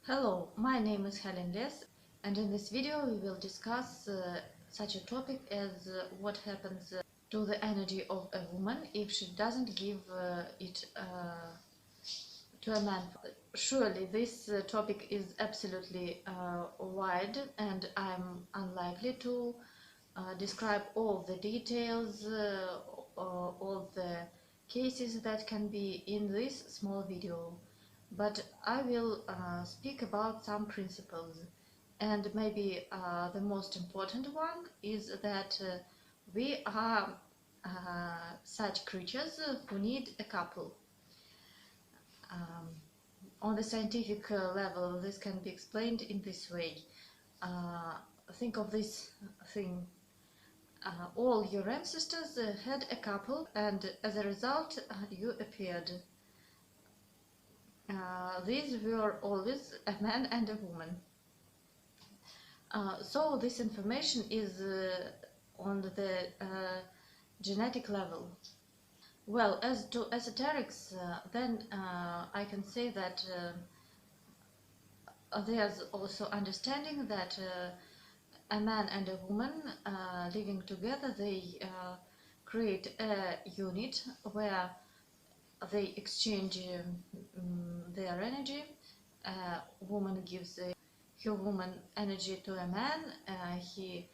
Hello, my name is Helen Les, and in this video we will discuss such a topic as what happens to the energy of a woman if she doesn't give it to a man. Surely this topic is absolutely wide, and I'm unlikely to describe all the details, all the cases that can be in this small video. But I will speak about some principles, and maybe the most important one is that we are such creatures who need a couple. Um, on the scientific level, this can be explained in this way. Uh, think of this thing. All your ancestors had a couple, and as a result, you appeared. These were always a man and a woman. So this information is on the genetic level. Well, as to esoterics, then I can say that there's also understanding that a man and a woman living together, they create a unit where they exchange their energy. Woman gives her woman energy to a man. He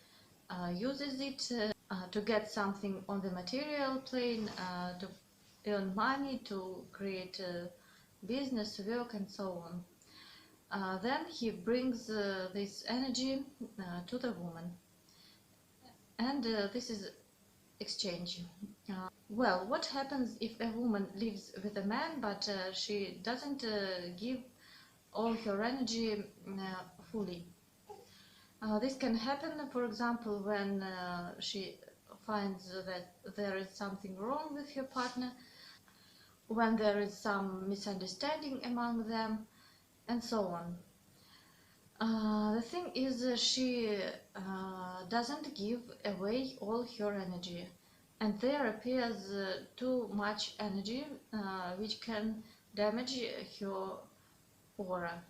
uses it to get something on the material plane, to earn money, to create business, work, and so on. Then he brings this energy to the woman, and this is exchange. Well, what happens if a woman lives with a man but she doesn't give all her energy fully? This can happen, for example, when she finds that there is something wrong with her partner, when there is some misunderstanding among them, and so on. The thing is, she doesn't give away all her energy, and there appears too much energy which can damage her aura.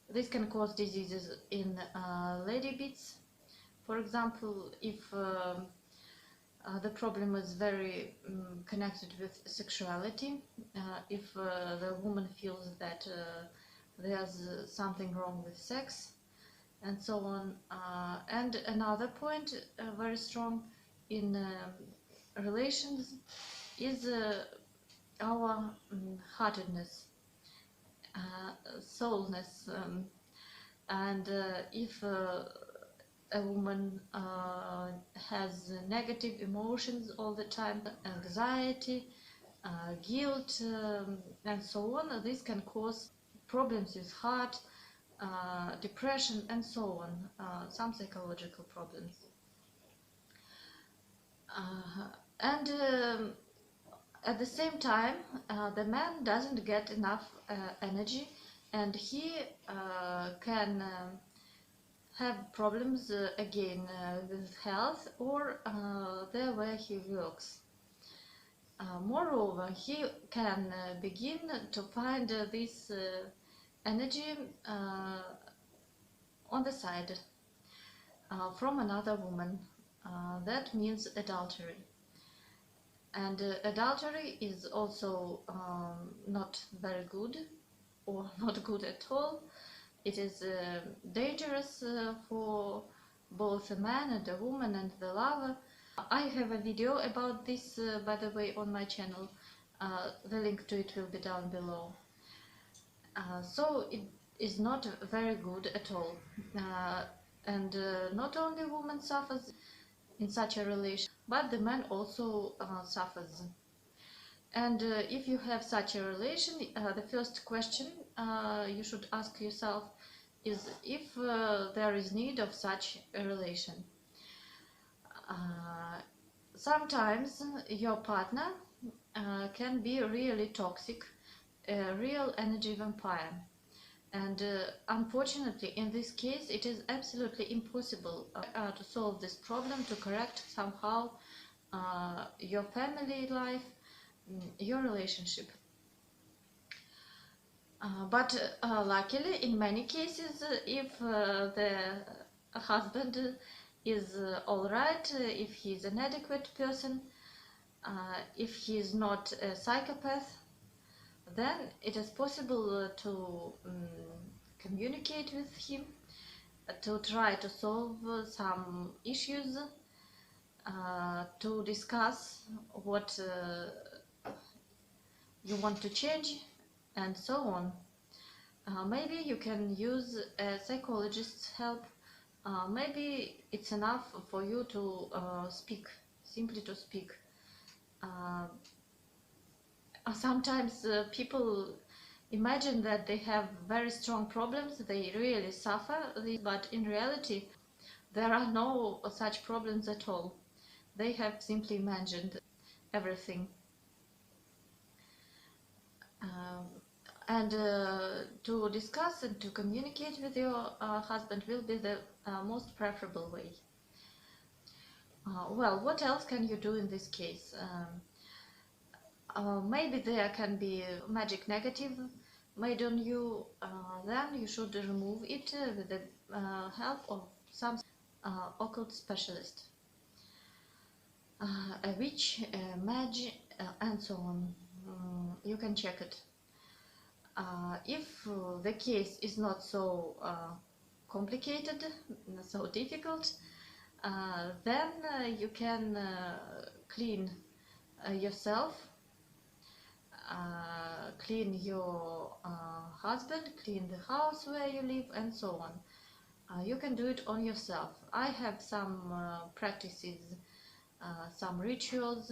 This can cause diseases in lady bits. For example, if the problem is very connected with sexuality, if the woman feels that there's something wrong with sex, and so on. And another point, very strong in relations, is our heartedness, soulness, and if a woman has negative emotions all the time, anxiety, guilt, and so on, this can cause problems with heart, depression, and so on, some psychological problems. And at the same time, the man doesn't get enough energy, and he can have problems again with health or there where he works. Moreover, he can begin to find this energy on the side from another woman. That means adultery. And adultery is also not very good, or not good at all. It is dangerous for both a man and a woman and the lover. I have a video about this, by the way, on my channel. The link to it will be down below. So it is not very good at all. And not only woman suffers in such a relation, but the man also suffers. And if you have such a relation, the first question you should ask yourself is if there is need of such a relation. Sometimes your partner can be really toxic, a real energy vampire. And unfortunately, in this case, it is absolutely impossible to solve this problem, to correct somehow your family life, your relationship. But luckily, in many cases, if the husband is all right, if he's an adequate person, if he is not a psychopath, then it is possible to communicate with him, to try to solve some issues, to discuss what you want to change, and so on. Maybe you can use a psychologist's help. Maybe it's enough for you to speak, simply to speak. Uh, Sometimes people imagine that they have very strong problems, they really suffer, but in reality, there are no such problems at all. They have simply imagined everything. Um, and to discuss and to communicate with your husband will be the most preferable way. Well, what else can you do in this case? Maybe there can be magic negative made on you, then you should remove it with the help of some occult specialist, a witch, a mage, and so on. You can check it. If the case is not so complicated, so difficult, then you can clean yourself, clean your husband, clean the house where you live, and so on. You can do it on yourself. I have some practices, some rituals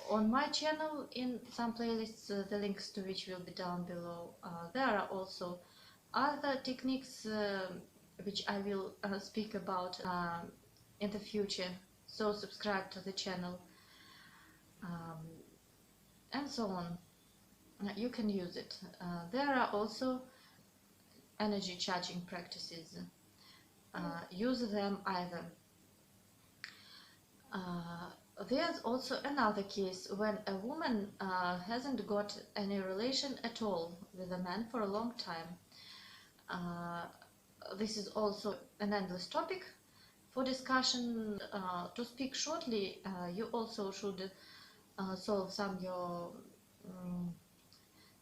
on my channel in some playlists, the links to which will be down below. There are also other techniques which I will speak about in the future, so subscribe to the channel, um, and so on. You can use it. There are also energy charging practices. Use them either. There's also another case when a woman hasn't got any relation at all with a man for a long time. This is also an endless topic for discussion. To speak shortly, you also should solve some your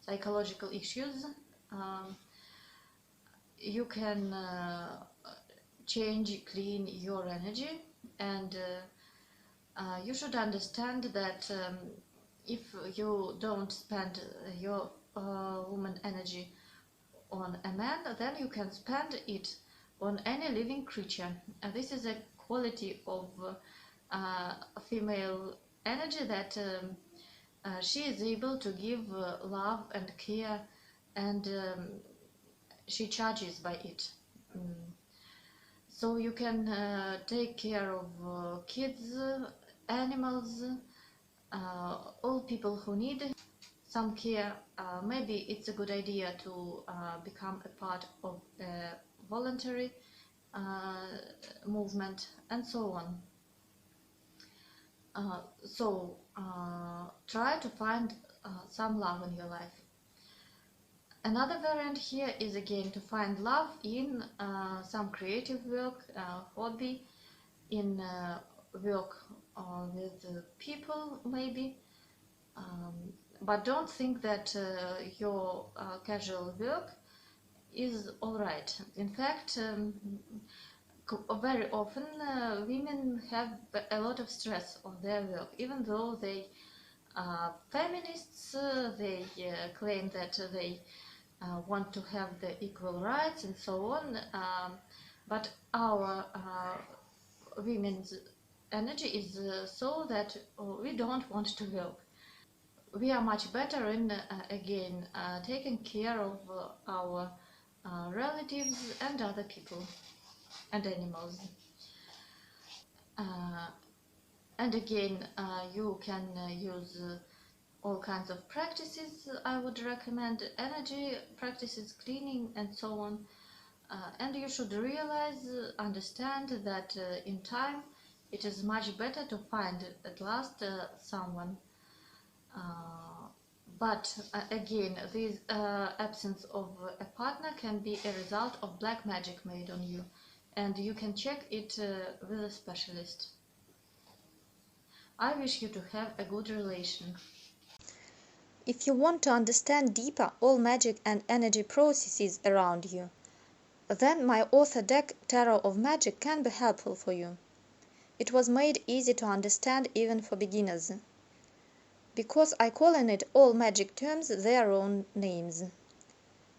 psychological issues. You can change, clean your energy, and you should understand that if you don't spend your woman energy on a man, then you can spend it on any living creature. This is a quality of female energy, that she is able to give love and care, and she charges by it. So you can take care of kids, animals, all people who need some care. Maybe it's a good idea to become a part of a voluntary movement, and so on. Try to find some love in your life. Another variant here is again to find love in some creative work, hobby, in work with people maybe. But don't think that your casual work is alright. In fact, very often women have a lot of stress on their work, even though they are feminists, they claim that they want to have the equal rights and so on, but our women's energy is so that we don't want to work. We are much better in again taking care of our relatives and other people and animals. And again, you can use all kinds of practices. I would recommend energy practices, cleaning, and so on. And you should realize, understand that in time it is much better to find at last someone But again, this absence of a partner can be a result of black magic made on you, and you can check it with a specialist. I wish you to have a good relation. If you want to understand deeper all magic and energy processes around you, then my author deck Tarot of Magic can be helpful for you. It was made easy to understand even for beginners, because I call in it all magic terms their own names.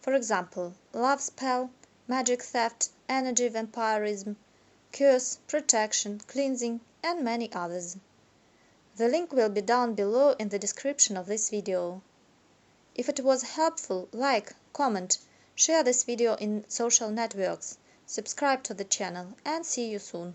For example, love spell, magic theft, energy vampirism, curse, protection, cleansing, and many others. The link will be down below in the description of this video. If it was helpful, like, comment, share this video in social networks, subscribe to the channel, and see you soon.